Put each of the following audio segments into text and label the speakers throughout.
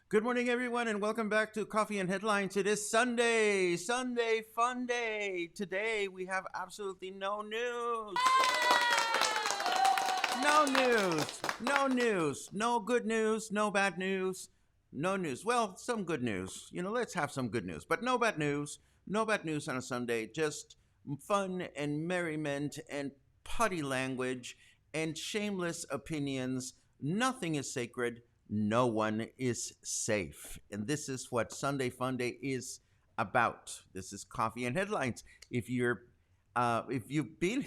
Speaker 1: Good morning, everyone, and welcome back to Coffee and Headlines. It is Sunday Funday. Today, we have absolutely no news. No good news, no bad news, no news. Well, some good news. Let's have some good news, but no bad news. No bad news on a Sunday. Just fun and merriment and putty language and shameless opinions. Nothing is sacred. No one is safe. And this is what Sunday Funday is about. This is Coffee and Headlines. If you've been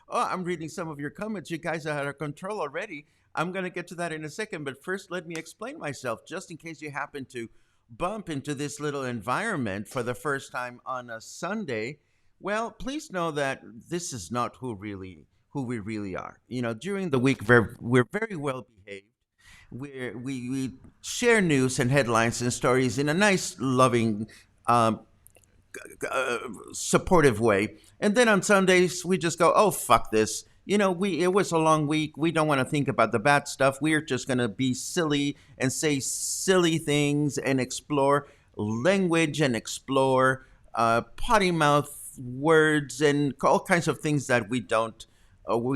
Speaker 1: Oh, I'm reading some of your comments. You guys are out of control already. I'm going to get to that in a second, but first let me explain myself just in case you happen to bump into this little environment for the first time on a Sunday. Well, please know that this is not who we really are. During the week we're very well behaved. We share news and headlines and stories in a nice, loving, supportive way. And then on Sundays, we just go, oh, fuck this. It was a long week. We don't want to think about the bad stuff. We're just going to be silly and say silly things and explore language and explore potty mouth words and all kinds of things that we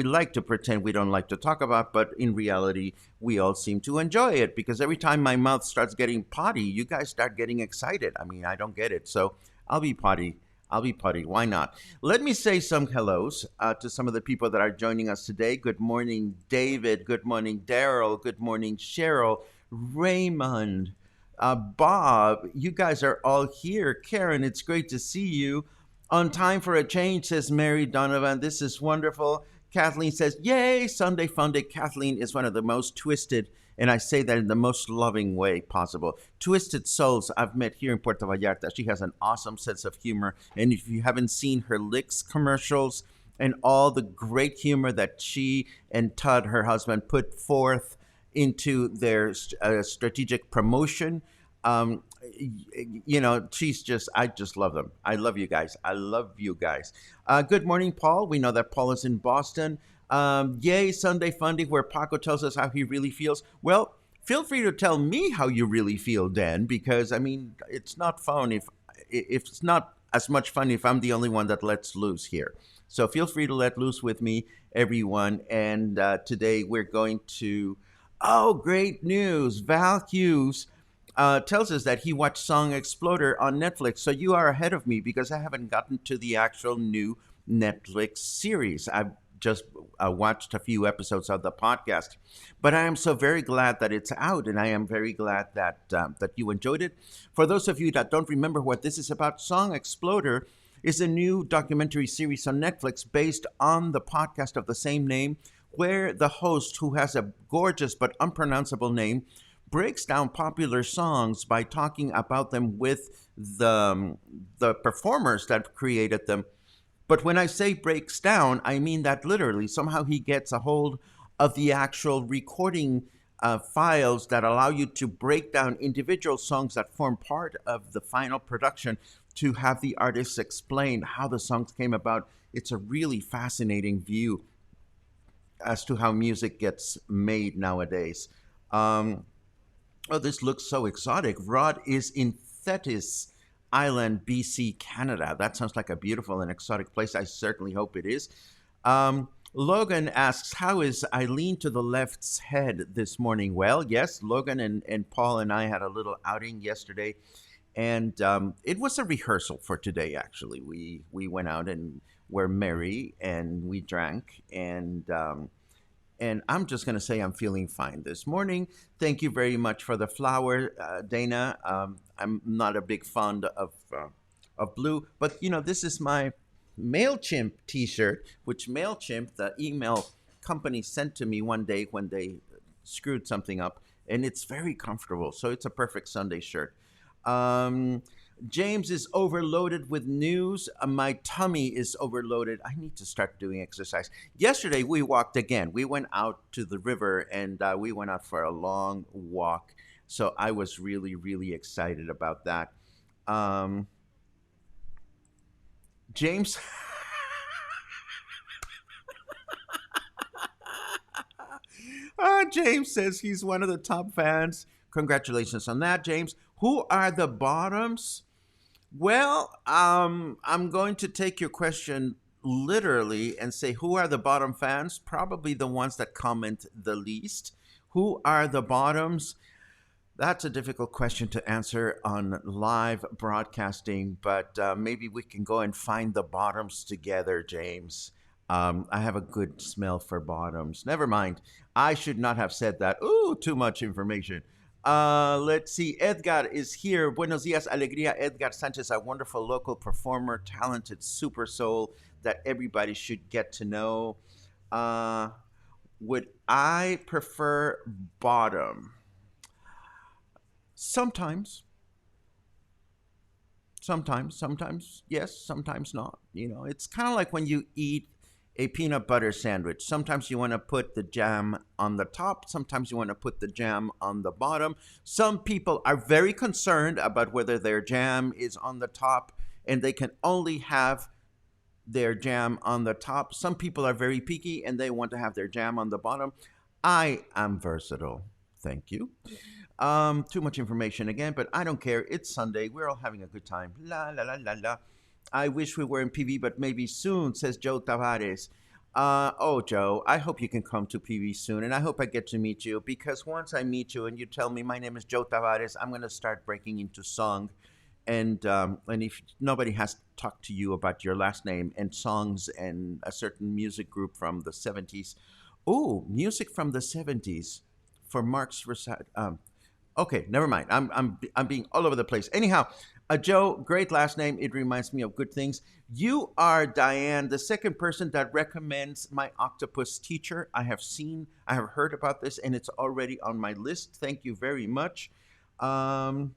Speaker 1: like to pretend we don't like to talk about, but in reality, we all seem to enjoy it because every time my mouth starts getting potty, you guys start getting excited. I mean, I don't get it. So I'll be potty. Why not? Let me say some hellos to some of the people that are joining us today. Good morning, David. Good morning, Daryl. Good morning, Cheryl, Raymond, Bob. You guys are all here. Karen, it's great to see you. On time for a change, says Mary Donovan. This is wonderful. Kathleen says, yay, Sunday Funday. Kathleen is one of the most twisted, and I say that in the most loving way possible, twisted souls I've met here in Puerto Vallarta. She has an awesome sense of humor. And if you haven't seen her Licks commercials and all the great humor that she and Todd, her husband, put forth into their strategic promotion, I just love them. I love you guys. Good morning, Paul. We know that Paul is in Boston. Yay, Sunday Funday, where Paco tells us how he really feels. Well, feel free to tell me how you really feel, Dan, because, it's not fun if it's not as much fun if I'm the only one that lets loose here. So feel free to let loose with me, everyone. And today we're going to, great news. Val Hughes tells us that he watched Song Exploder on Netflix. So you are ahead of me because I haven't gotten to the actual new Netflix series. I've just watched a few episodes of the podcast, but I am so very glad that it's out, and I am very glad that you enjoyed it. For those of you that don't remember what this is about, Song Exploder is a new documentary series on Netflix based on the podcast of the same name, where the host, who has a gorgeous but unpronounceable name, breaks down popular songs by talking about them with the performers that created them. But when I say breaks down, I mean that literally. Somehow he gets a hold of the actual recording files that allow you to break down individual songs that form part of the final production to have the artists explain how the songs came about. It's a really fascinating view as to how music gets made nowadays. This looks so exotic. Rod is in Thetis, Island, BC, Canada. That sounds like a beautiful and exotic place. I certainly hope it is. Logan asks, how is Eileen to the left's head this morning? Well, yes, Logan and Paul and I had a little outing yesterday, and it was a rehearsal for today. Actually, we went out and were merry, and we drank, and I'm just going to say I'm feeling fine this morning. Thank you very much for the flower, Dana. I'm not a big fond of blue, but this is my MailChimp T-shirt, which MailChimp, the email company, sent to me one day when they screwed something up, and it's very comfortable. So it's a perfect Sunday shirt. Um, James is overloaded with news. My tummy is overloaded. I need to start doing exercise. Yesterday, we walked again. We went out to the river and we went out for a long walk. So I was really, really excited about that. Um, James. James says he's one of the top fans. Congratulations on that, James. Who are the bottoms? Well, I'm going to take your question literally and say, who are the bottom fans? Probably the ones that comment the least. Who are the bottoms? That's a difficult question to answer on live broadcasting, but maybe we can go and find the bottoms together, James. I have a good smell for bottoms. Never mind. I should not have said that. Ooh, too much information. Let's see. Edgar is here. Buenos dias, alegría. Edgar Sanchez, a wonderful local performer, talented super soul that everybody should get to know. Would I prefer bottom? Sometimes. Sometimes yes, sometimes not. It's kind of like when you eat a peanut butter sandwich. Sometimes you want to put the jam on the top. Sometimes you want to put the jam on the bottom. Some people are very concerned about whether their jam is on the top and they can only have their jam on the top. Some people are very picky and they want to have their jam on the bottom. I am versatile. Thank you. Too much information again, but I don't care. It's Sunday. We're all having a good time. La la la la la. I wish we were in PV, but maybe soon, says Joe Tavares. Oh, Joe, I hope you can come to PV soon, and I hope I get to meet you, because once I meet you and you tell me my name is Joe Tavares, I'm going to start breaking into song. And if nobody has talked to you about your last name and songs and a certain music group from the 70s. Oh, music from the 70s for Mark's okay, never mind. I'm being all over the place. Anyhow, Joe, great last name. It reminds me of good things. You are Diane, the second person that recommends my octopus teacher. I have heard about this, and it's already on my list. Thank you very much. Oh,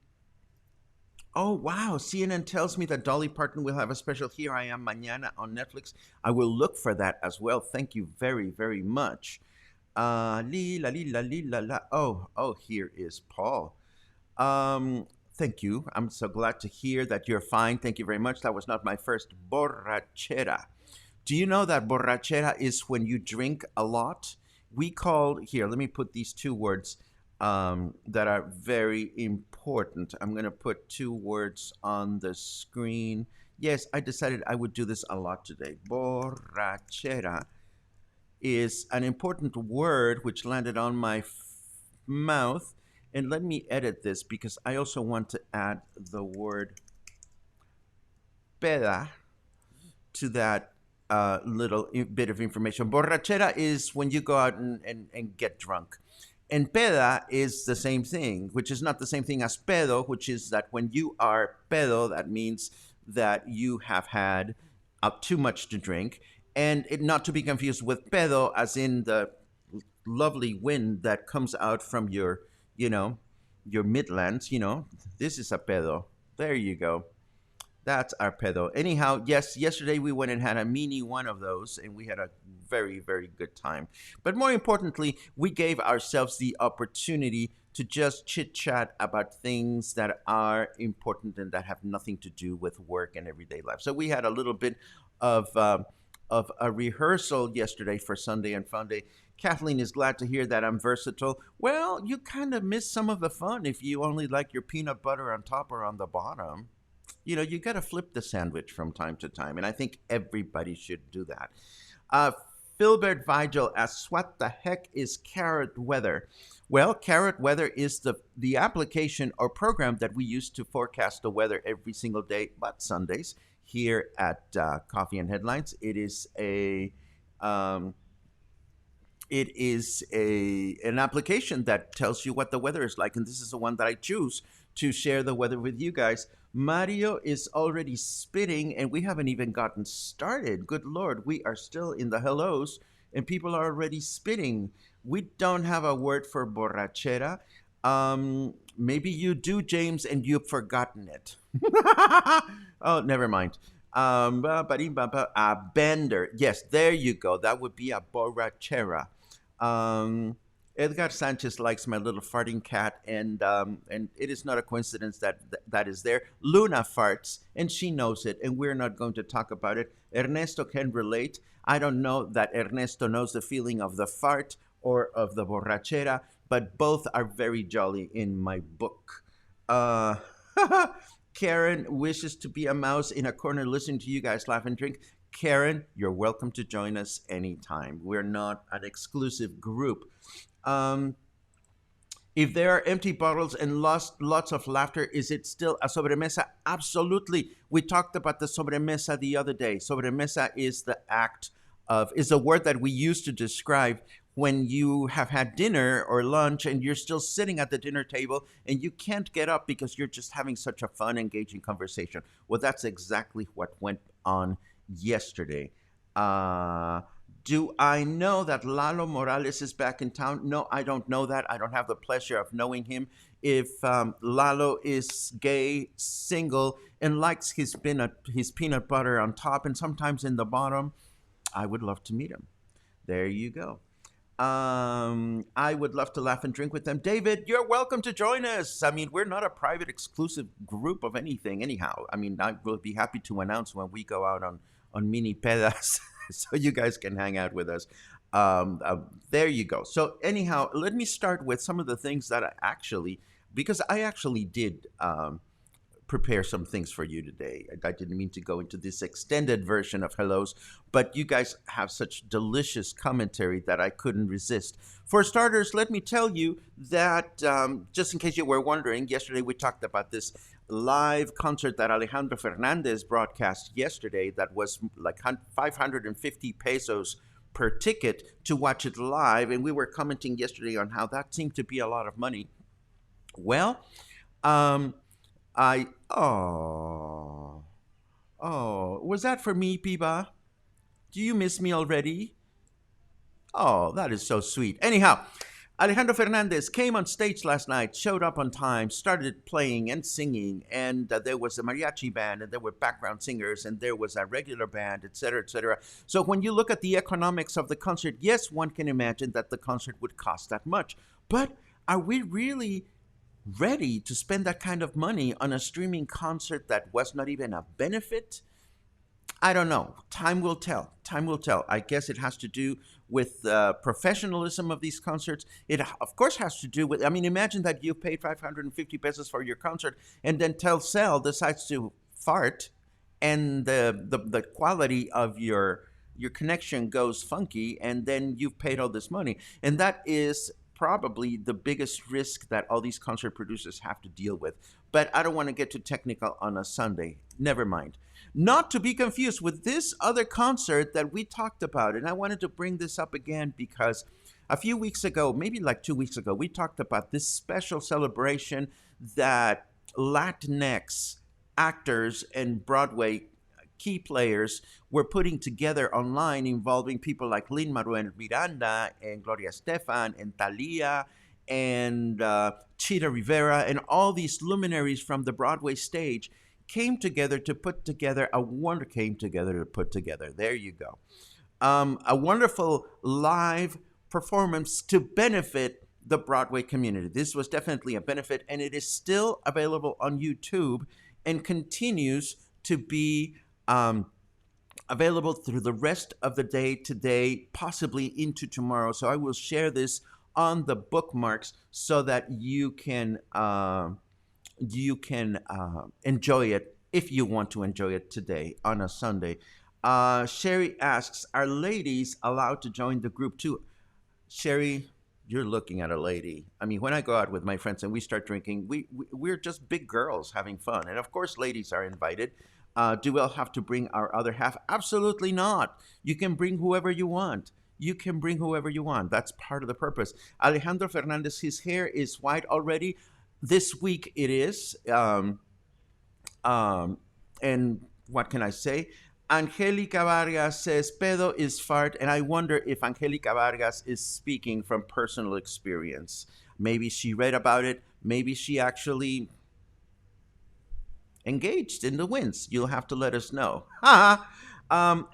Speaker 1: wow. CNN tells me that Dolly Parton will have a special Here I Am Mañana on Netflix. I will look for that as well. Thank you very, very much. Li la li la li la la. Oh, here is Paul. Thank you. I'm so glad to hear that you're fine. Thank you very much. That was not my first borrachera. Do you know that borrachera is when you drink a lot? Here, let me put these two words that are very important. I'm going to put two words on the screen. Yes, I decided I would do this a lot today. Borrachera is an important word which landed on my mouth. And let me edit this because I also want to add the word peda to that little bit of information. Borrachera is when you go out and get drunk. And peda is the same thing, which is not the same thing as pedo, which is that when you are pedo, that means that you have had too much to drink. And not to be confused with pedo, as in the lovely wind that comes out from your midlands. This is a pedo. There you go. That's our pedo. Anyhow, yes, yesterday we went and had a mini one of those, and we had a very, very good time. But more importantly, we gave ourselves the opportunity to just chit-chat about things that are important and that have nothing to do with work and everyday life. So we had a little bit of a rehearsal yesterday for Sunday and Funday. Kathleen is glad to hear that I'm versatile. Well, you kind of miss some of the fun if you only like your peanut butter on top or on the bottom. You got to flip the sandwich from time to time, and I think everybody should do that. Uh, Philbert Vigil asks, "What the heck is carrot weather?" Well, carrot weather is the application or program that we use to forecast the weather every single day, but Sundays here at Coffee and Headlines. Um, it is an application that tells you what the weather is like, and this is the one that I choose to share the weather with you guys. Mario is already spitting, and we haven't even gotten started. Good Lord, we are still in the hellos, and people are already spitting. We don't have a word for borrachera. Maybe you do, James, and you've forgotten it. Oh, never mind. A bender. Yes, there you go. That would be a borrachera. Um, Edgar Sanchez likes my little farting cat, and it is not a coincidence that that is there. Luna farts, and she knows it, and we're not going to talk about it. Ernesto can relate. I don't know that Ernesto knows the feeling of the fart or of the borrachera, but both are very jolly in my book. Uh, Karen wishes to be a mouse in a corner listening to you guys laugh and drink. Karen, you're welcome to join us anytime. We're not an exclusive group. Um, if there are empty bottles and lots of laughter, is it still a sobremesa? Absolutely. We talked about the sobremesa the other day. Sobremesa is is a word that we use to describe when you have had dinner or lunch and you're still sitting at the dinner table and you can't get up because you're just having such a fun, engaging conversation. Well, that's exactly what went on yesterday. Uh, do I know that Lalo Morales is back in town? No, I don't know that. I don't have the pleasure of knowing him. If Lalo is gay, single, and likes his peanut butter on top and sometimes in the bottom, I would love to meet him. There you go. I would love to laugh and drink with them. David, you're welcome to join us. I mean, we're not a private, exclusive group of anything, anyhow. I mean, I will be happy to announce when we go out on mini pedas so you guys can hang out with us. There you go. So, anyhow, let me start with some of the things that because I actually did prepare some things for you today. I didn't mean to go into this extended version of hellos, but you guys have such delicious commentary that I couldn't resist. For starters, let me tell you that just in case you were wondering, yesterday we talked about this live concert that Alejandro Fernandez broadcast yesterday that was like 550 pesos per ticket to watch it live, and we were commenting yesterday on how that seemed to be a lot of money. Well, um, was that for me, Piba? Do you miss me already? Oh, that is so sweet. Anyhow, Alejandro Fernandez came on stage last night, showed up on time, started playing and singing, and there was a mariachi band, and there were background singers, and there was a regular band, etc., etc. So when you look at the economics of the concert, yes, one can imagine that the concert would cost that much. But are we really ready to spend that kind of money on a streaming concert that was not even a benefit? I don't know. Time will tell. Time will tell. I guess it has to do with the professionalism of these concerts. It, of course, has to do with, I mean, imagine that you paid 550 pesos for your concert and then Telcel decides to fart and the quality of your connection goes funky, and then you've paid all this money. And that is probably the biggest risk that all these concert producers have to deal with. But I don't want to get too technical on a Sunday. Never mind. Not to be confused with this other concert that we talked about. And I wanted to bring this up again because a few weeks ago, maybe like 2 weeks ago, we talked about this special celebration that Latinx actors and Broadway key players were putting together online, involving people like Lin-Manuel Miranda and Gloria Estefan and Thalia and Chita Rivera, and all these luminaries from the Broadway stage came together to put together there you go, a wonderful live performance to benefit the Broadway community. This was definitely a benefit, and it is still available on YouTube and continues to be available through the rest of the day today, possibly into tomorrow. So I will share this on the bookmarks so that you can enjoy it if you want to enjoy it today on a Sunday. Sherry asks, are ladies allowed to join the group too? Sherry, you're looking at a lady. I mean, when I go out with my friends and we start drinking, we're just big girls having fun, and of course, ladies are invited. Do we all have to bring our other half? Absolutely not. You can bring whoever you want. You can bring whoever you want. That's part of the purpose. Alejandro Fernandez, his hair is white already. This week it is. Um, and what can I say? Angelica Vargas says pedo is fart, and I wonder if Angelica Vargas is speaking from personal experience. Maybe she read about it. Maybe she actually engaged in the winds. You'll have to let us know.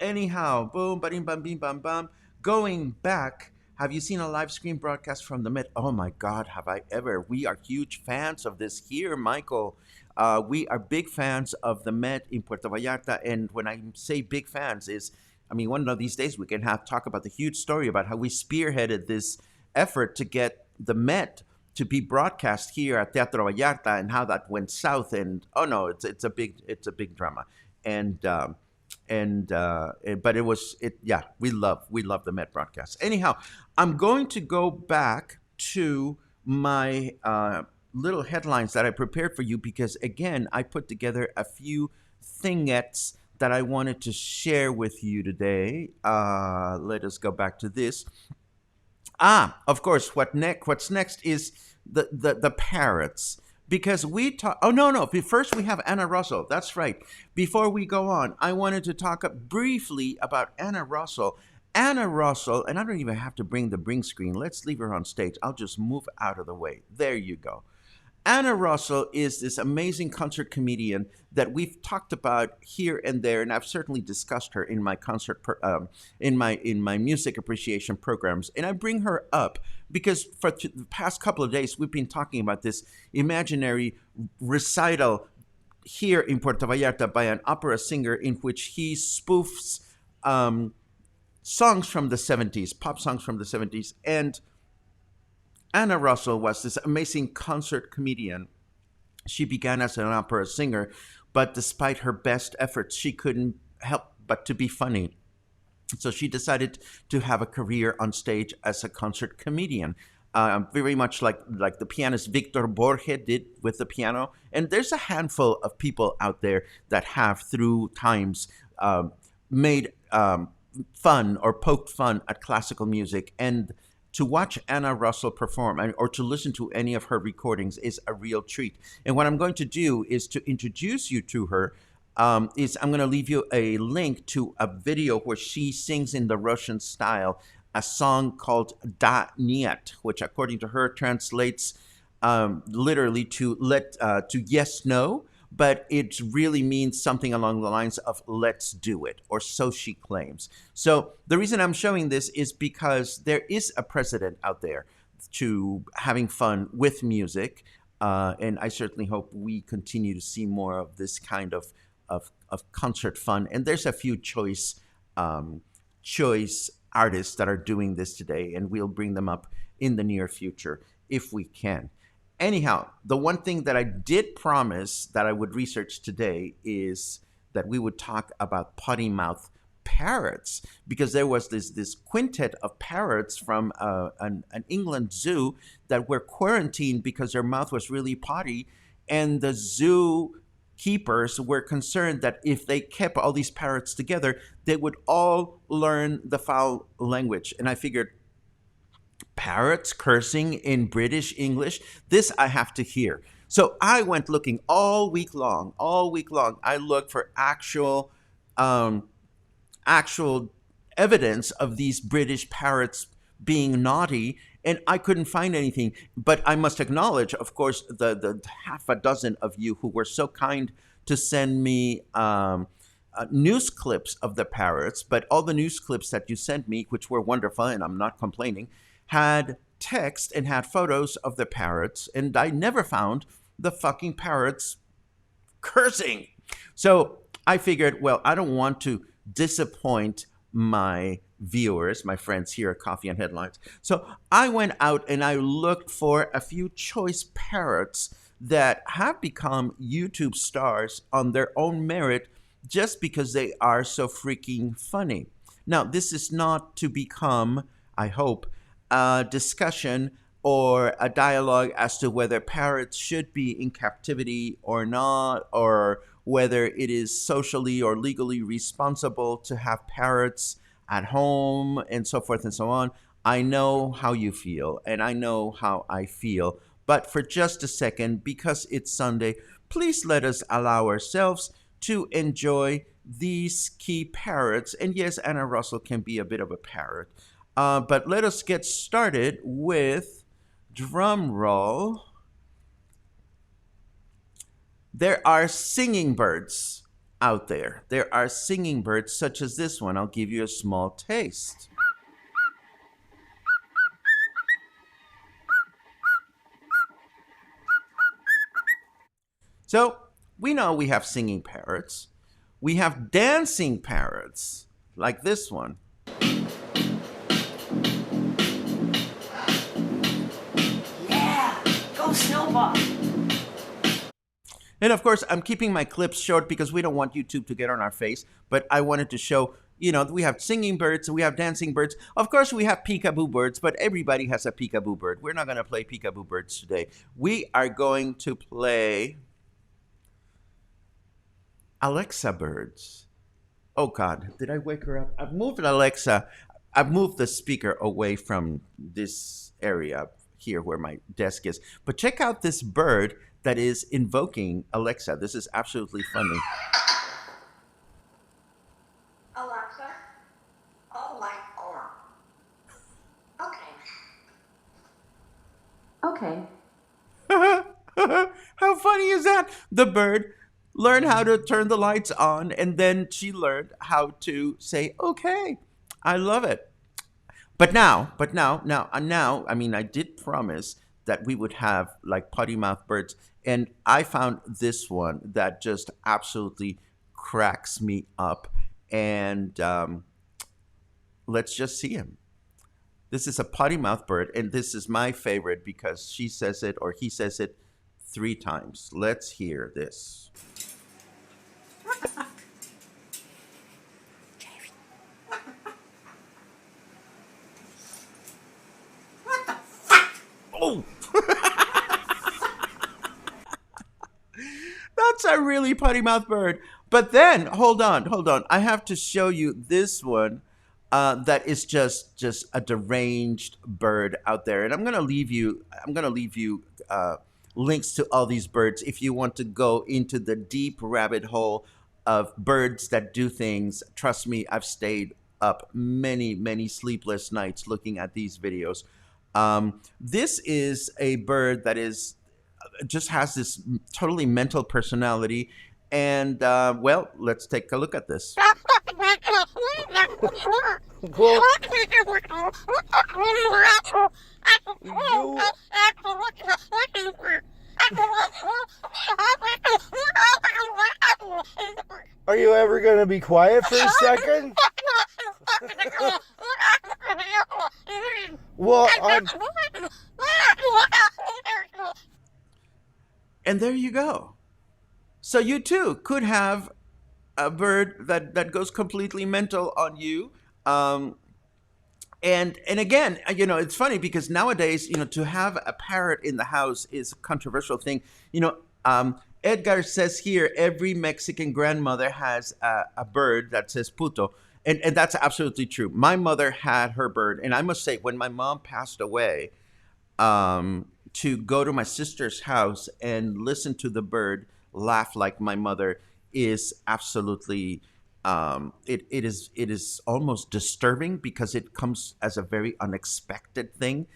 Speaker 1: Anyhow, boom, bam, bam, bim, bam, bam. Going back, have you seen a live screen broadcast from the Met? Oh my God, have I ever? We are huge fans of this here, Michael. We are big fans of the Met in Puerto Vallarta, and when I say big fans, is I mean, one of these days we can have talk about the huge story about how we spearheaded this effort to get the Met to be broadcast here at Teatro Vallarta, and how that went south. And oh no, it's a big drama, and but it was it yeah we love the Met broadcast. Anyhow, I'm going to go back to my little headlines that I prepared for you, because again I put together a few thingettes that I wanted to share with you today. Let us go back to this. Of course, what's next is the parrots. Because we talk. Oh no! First we have Anna Russell. That's right. Before we go on, I wanted to talk briefly about Anna Russell. Anna Russell, and I don't even have to bring the bring screen. Let's leave her on stage. I'll just move out of the way. There you go. Anna Russell is this amazing concert comedian that we've talked about here and there, and I've certainly discussed her in my in my music appreciation programs. And I bring her up because for the past couple of days we've been talking about this imaginary recital here in Puerto Vallarta by an opera singer in which he spoofs songs from the 70s, pop songs from the 70s, and Anna Russell was this amazing concert comedian. She began as an opera singer, but despite her best efforts, she couldn't help but to be funny. So she decided to have a career on stage as a concert comedian, very much like the pianist Victor Borge did with the piano. And there's a handful of people out there that have, through times, made fun or poked fun at classical music. And to watch Anna Russell perform or to listen to any of her recordings is a real treat. And what I'm going to do is to introduce you to her. I'm going to leave you a link to a video where she sings in the Russian style a song called Da Niet, which according to her translates literally to yes, no, but it really means something along the lines of let's do it, or so she claims. So the reason I'm showing this is because there is a precedent out there to having fun with music, and I certainly hope we continue to see more of this kind of concert fun. And there's a few choice artists that are doing this today, and we'll bring them up in the near future if we can. Anyhow, the one thing that I did promise that I would research today is that we would talk about potty-mouth parrots, because there was this quintet of parrots from an England zoo that were quarantined because their mouth was really potty, and the zoo keepers were concerned that if they kept all these parrots together, they would all learn the foul language. And I figured, parrots cursing in British English? This I have to hear. So I went looking all week long. All week long, I looked for actual evidence of these British parrots being naughty, and I couldn't find anything. But I must acknowledge, of course, the half a dozen of you who were so kind to send me news clips of the parrots. But all the news clips that you sent me, which were wonderful, and I'm not complaining, had text and had photos of the parrots, and I never found the fucking parrots cursing. So I figured, well, I don't want to disappoint my viewers, my friends here at Coffee and Headlines. So I went out and I looked for a few choice parrots that have become YouTube stars on their own merit just because they are so freaking funny. Now, this is not to become, I hope, a discussion or a dialogue as to whether parrots should be in captivity or not, or whether it is socially or legally responsible to have parrots at home and so forth and so on. I know how you feel, and I know how I feel. But for just a second, because it's Sunday, please let us allow ourselves to enjoy these key parrots. And yes, Anna Russell can be a bit of a parrot. But let us get started with drum roll. There are singing birds out there. There are singing birds such as this one. I'll give you a small taste. So we know we have singing parrots. We have dancing parrots, like this one.
Speaker 2: Yeah, go Snowball.
Speaker 1: And of course, I'm keeping my clips short because we don't want YouTube to get on our face. But I wanted to show, we have singing birds, we have dancing birds. Of course, we have peekaboo birds, but everybody has a peekaboo bird. We're not going to play peekaboo birds today. We are going to play Alexa birds. Oh God, did I wake her up? I've moved Alexa. I've moved the speaker away from this area here where my desk is. But check out this bird that is invoking Alexa. This is absolutely funny.
Speaker 2: Alexa, all light on. Okay.
Speaker 1: How funny is that? The bird learned how to turn the lights on, and then she learned how to say, okay. I love it. But now, I mean, I did promise that we would have like potty-mouth birds, and I found this one that just absolutely cracks me up. And let's just see him. This is a potty-mouth bird, and this is my favorite because she says it or he says it 3 times. Let's hear this. Oh! That's a really potty-mouth bird. But then, hold on. I have to show you this one that is just a deranged bird out there. And I'm gonna leave you links to all these birds if you want to go into the deep rabbit hole of birds that do things. Trust me, I've stayed up many sleepless nights looking at these videos. This is a bird that just has this totally mental personality. And, well, let's take a look at this.
Speaker 3: Are you ever going to be quiet for a second? Well,
Speaker 1: And there you go. So you too could have a bird that goes completely mental on you. And again, it's funny because nowadays, to have a parrot in the house is a controversial thing. Edgar says here, every Mexican grandmother has a bird that says puto. And that's absolutely true. My mother had her bird. And I must say, when my mom passed away, to go to my sister's house and listen to the bird laugh like my mother is absolutely, it is almost disturbing because it comes as a very unexpected thing.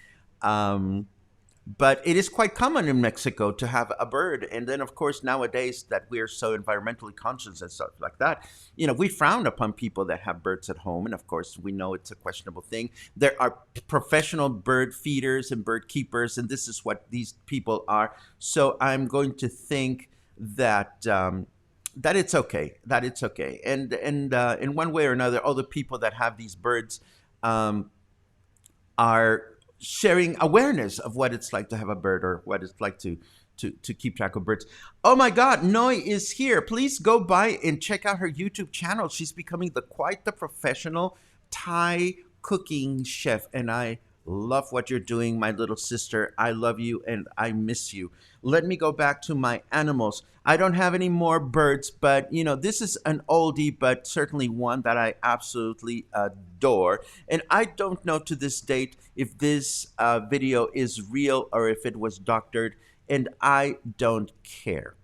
Speaker 1: But it is quite common in Mexico to have a bird. And then, of course, nowadays that we're so environmentally conscious and stuff like that, we frown upon people that have birds at home. And, of course, we know it's a questionable thing. There are professional bird feeders and bird keepers, and this is what these people are. So I'm going to think that that it's okay, And in one way or another, all the people that have these birds are sharing awareness of what it's like to have a bird or what it's like to to keep track of birds. Oh my God, Noi is here. Please go by and check out her YouTube channel. She's becoming quite the professional Thai cooking chef, and I love what you're doing, my little sister. I love you and I miss you. Let me go back to my animals. I don't have any more birds, but this is an oldie, but certainly one that I absolutely adore. And I don't know to this date if this video is real or if it was doctored, and I don't care.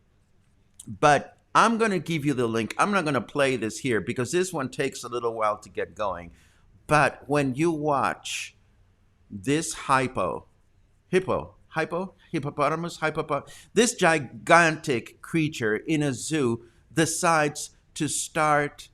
Speaker 1: But I'm going to give you the link. I'm not going to play this here because this one takes a little while to get going. But when you watch this this gigantic creature in a zoo decides to start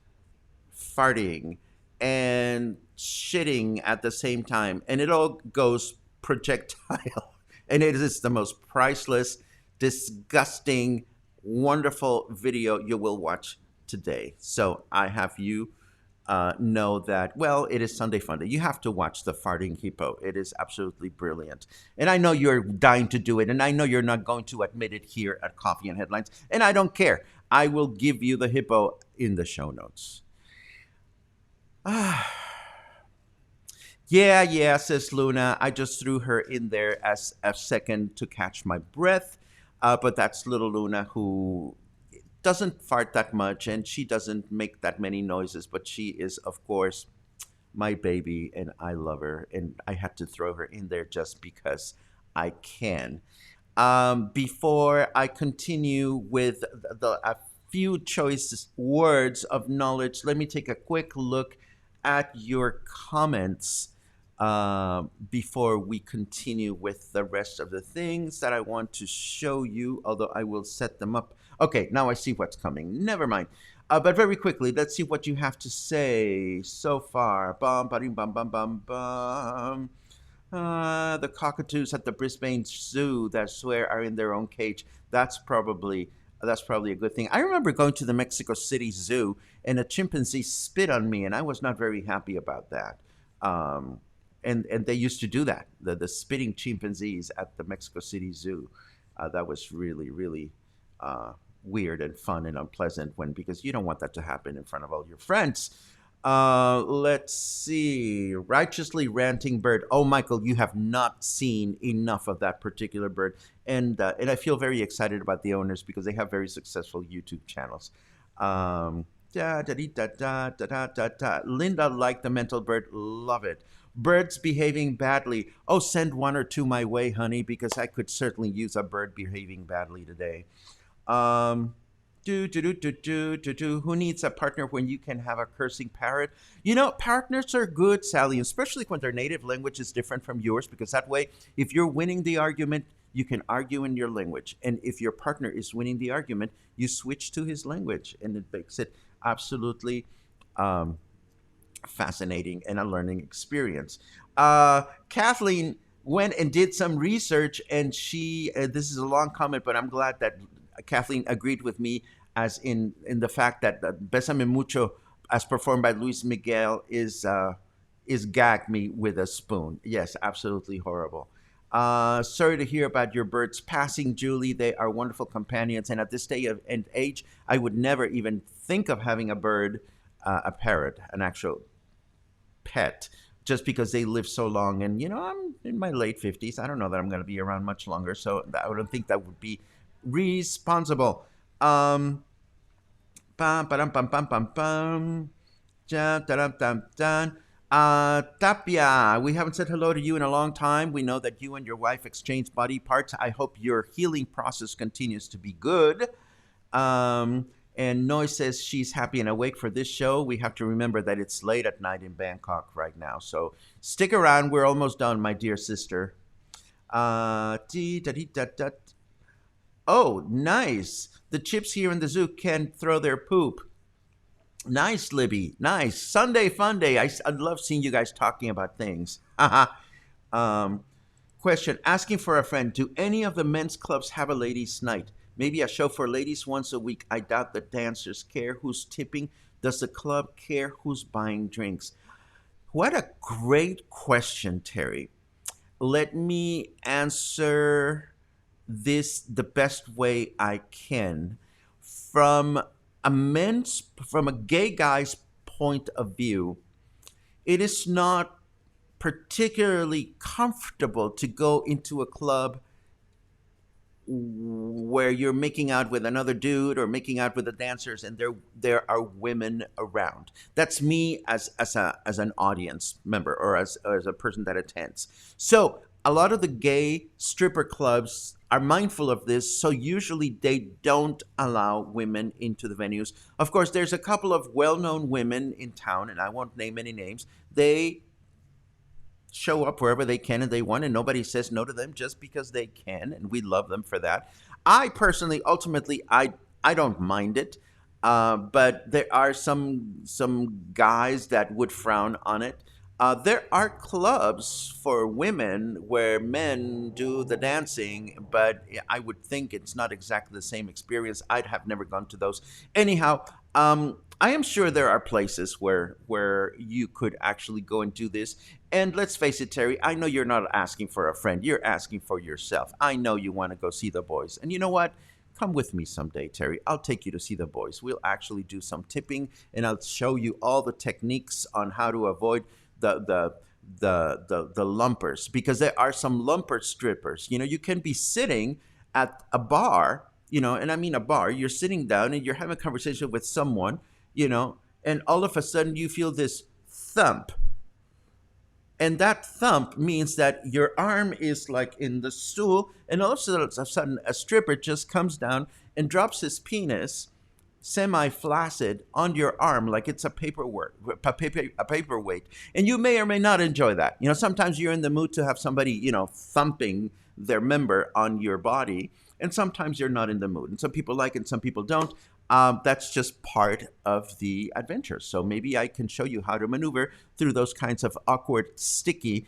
Speaker 1: farting and shitting at the same time, and it all goes projectile. And it is the most priceless, disgusting, wonderful video you will watch today. So I have you know that, well, it is Sunday Funday. You have to watch the farting hippo. It is absolutely brilliant. And I know you're dying to do it, and I know you're not going to admit it here at Coffee and Headlines, and I don't care. I will give you the hippo in the show notes. Yeah, says Luna. I just threw her in there as a second to catch my breath. But that's little Luna, who doesn't fart that much, and she doesn't make that many noises, but she is, of course, my baby, and I love her, and I had to throw her in there just because I can. Before I continue with a few choice words of knowledge, let me take a quick look at your comments before we continue with the rest of the things that I want to show you, although I will set them up. Okay, now I see what's coming. Never mind. But very quickly, let's see what you have to say so far. Bum, ba-ding, bum, bum, bum, bum. The cockatoos at the Brisbane Zoo that swear are in their own cage. That's probably a good thing. I remember going to the Mexico City Zoo, and a chimpanzee spit on me, and I was not very happy about that. And they used to do that, the spitting chimpanzees at the Mexico City Zoo. That was really, really weird and fun and unpleasant because you don't want that to happen in front of all your friends. Let's see. Righteously ranting bird. Oh, Michael, you have not seen enough of that particular bird. And I feel very excited about the owners because they have very successful YouTube channels. Linda liked the mental bird. Love it. Birds behaving badly. Oh, send one or two my way, honey, because I could certainly use a bird behaving badly today. Who needs a partner when you can have a cursing parrot? Partners are good, Sally, especially when their native language is different from yours, because that way, if you're winning the argument, you can argue in your language. And if your partner is winning the argument, you switch to his language, and it makes it absolutely fascinating and a learning experience. Kathleen went and did some research, and she, this is a long comment, but I'm glad that Kathleen agreed with me as in the fact that Bésame Mucho, as performed by Luis Miguel, is gag me with a spoon. Yes, absolutely horrible. Sorry to hear about your birds passing, Julie. They are wonderful companions, and at this day and age, I would never even think of having a bird, a parrot, an actual pet, just because they live so long. And I'm in my late 50s. I don't know that I'm going to be around much longer, so I don't think that would be responsible. Tapia, we haven't said hello to you in a long time. We know that you and your wife exchange body parts. I hope your healing process continues to be good. And Noi says she's happy and awake for this show. We have to remember that it's late at night in Bangkok right now. So stick around. We're almost done, my dear sister. Oh, nice. The chips here in the zoo can throw their poop. Nice, Libby. Nice. Sunday Funday. I love seeing you guys talking about things. Question. Asking for a friend. Do any of the men's clubs have a ladies' night? Maybe a show for ladies once a week. I doubt the dancers care who's tipping. Does the club care who's buying drinks? What a great question, Terry. Let me answer this the best way I can from from a gay guy's point of view. It is not particularly comfortable to go into a club where you're making out with another dude or making out with the dancers and there are women around. That's me as an audience member or as a person that attends. So a lot of the gay stripper clubs are mindful of this, so usually they don't allow women into the venues. Of course, there's a couple of well-known women in town, and I won't name any names. They show up wherever they can and they want, and nobody says no to them just because they can, and we love them for that. I personally, ultimately, I don't mind it, but there are some guys that would frown on it. There are clubs for women where men do the dancing, but I would think it's not exactly the same experience. I'd have never gone to those. Anyhow, I am sure there are places where you could actually go and do this. And let's face it, Terry, I know you're not asking for a friend. You're asking for yourself. I know you want to go see the boys. And you know what? Come with me someday, Terry. I'll take you to see the boys. We'll actually do some tipping, and I'll show you all the techniques on how to avoid the lumpers, because there are some lumper strippers. You know, you can be sitting at a bar, and I mean a bar. You're sitting down and you're having a conversation with someone, and all of a sudden you feel this thump. And that thump means that your arm is like in the stool, and all of a sudden a stripper just comes down and drops his penis semi-flaccid on your arm like it's a paperweight. And you may or may not enjoy that. Sometimes you're in the mood to have somebody, thumping their member on your body, and sometimes you're not in the mood. And some people like it and some people don't. That's just part of the adventure. So maybe I can show you how to maneuver through those kinds of awkward, sticky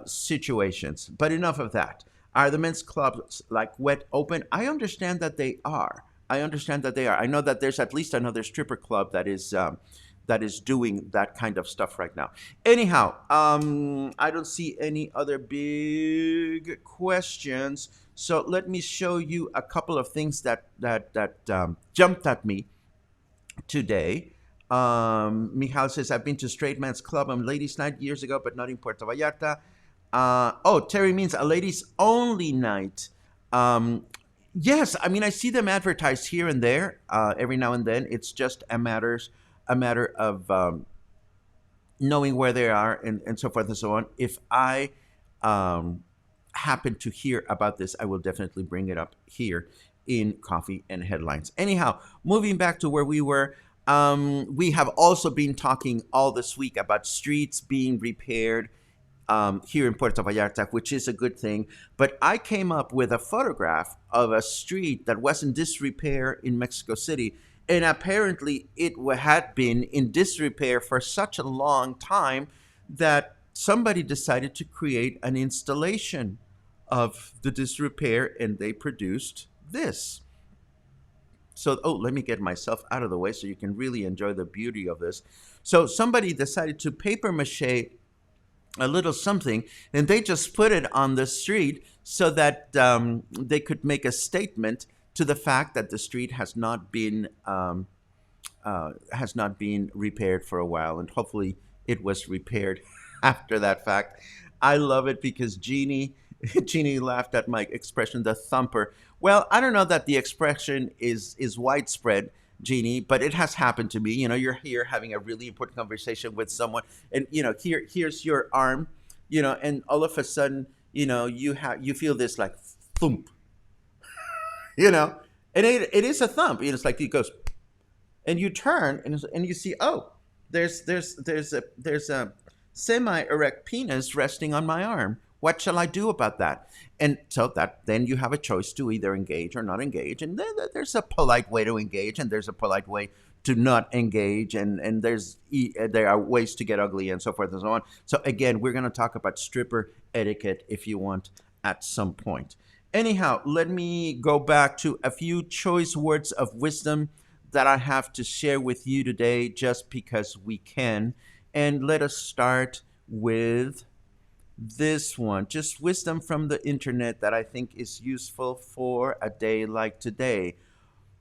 Speaker 1: situations. But enough of that. Are the men's clubs like wet open? I understand that they are. I know that there's at least another stripper club that is doing that kind of stuff right now. Anyhow, I don't see any other big questions. So let me show you a couple of things that jumped at me today. Michal says, I've been to Straight Man's Club on Ladies' Night years ago, but not in Puerto Vallarta. Terry means a ladies' only night. Yes, I mean, I see them advertised here and there every now and then. It's just a matter of knowing where they are and so forth and so on. If I happen to hear about this, I will definitely bring it up here in Coffee and Headlines. Anyhow, moving back to where we were, we have also been talking all this week about streets being repaired here in Puerto Vallarta, which is a good thing. But I came up with a photograph of a street that was in disrepair in Mexico City. And apparently it had been in disrepair for such a long time that somebody decided to create an installation of the disrepair, and they produced this. So, let me get myself out of the way so you can really enjoy the beauty of this. So somebody decided to paper mache a little something, and they just put it on the street so that they could make a statement to the fact that the street has not been repaired for a while, and hopefully it was repaired after that fact. I love it because Jeannie laughed at my expression, the thumper. Well, I don't know that the expression is widespread, Jeannie, but it has happened to me. You're here having a really important conversation with someone, and here's your arm, and all of a sudden, you feel this like thump, and it is a thump. It's like it goes, and you turn and you see, there's a semi-erect penis resting on my arm. What shall I do about that? And so then you have a choice to either engage or not engage. And there's a polite way to engage, and there's a polite way to not engage. And there are ways to get ugly and so forth and so on. So again, we're going to talk about stripper etiquette if you want at some point. Anyhow, let me go back to a few choice words of wisdom that I have to share with you today just because we can. And let us start with this one, just wisdom from the internet that I think is useful for a day like today.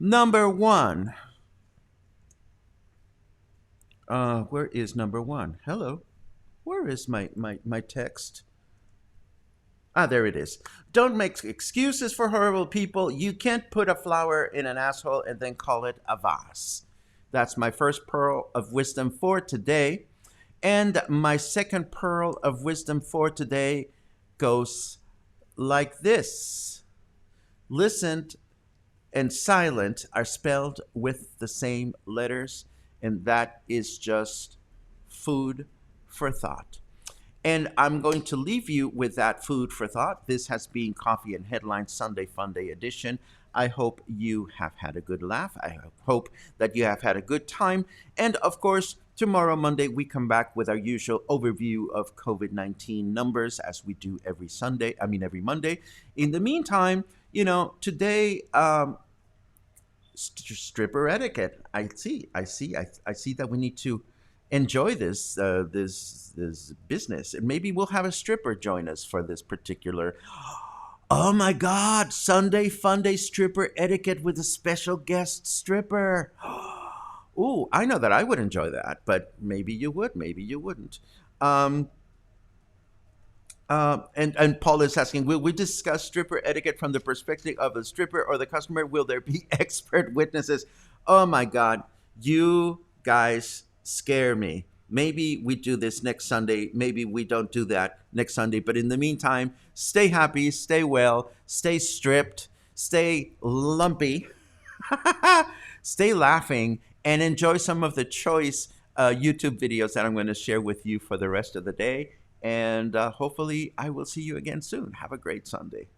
Speaker 1: Number one. Where is number one? Hello. Where is my text? Ah, there it is. Don't make excuses for horrible people. You can't put a flower in an asshole and then call it a vase. That's my first pearl of wisdom for today. And my second pearl of wisdom for today goes like this. Listened and silent are spelled with the same letters, and that is just food for thought. And I'm going to leave you with that food for thought. This has been Coffee and Headlines Sunday Funday edition. I hope you have had a good laugh. I hope that you have had a good time. And of course, tomorrow, Monday, we come back with our usual overview of COVID-19 numbers as we do every Monday. In the meantime, today, stripper etiquette. I see that we need to enjoy this business, and maybe we'll have a stripper join us for this particular. Oh my God! Sunday Funday stripper etiquette with a special guest stripper. Ooh, I know that I would enjoy that, but maybe you would, maybe you wouldn't. And Paul is asking, will we discuss stripper etiquette from the perspective of the stripper or the customer? Will there be expert witnesses? Oh my God, you guys scare me. Maybe we do this next Sunday. Maybe we don't do that next Sunday. But in the meantime, stay happy, stay well, stay stripped, stay lumpy, stay laughing, and enjoy some of the choice YouTube videos that I'm going to share with you for the rest of the day. And hopefully I will see you again soon. Have a great Sunday.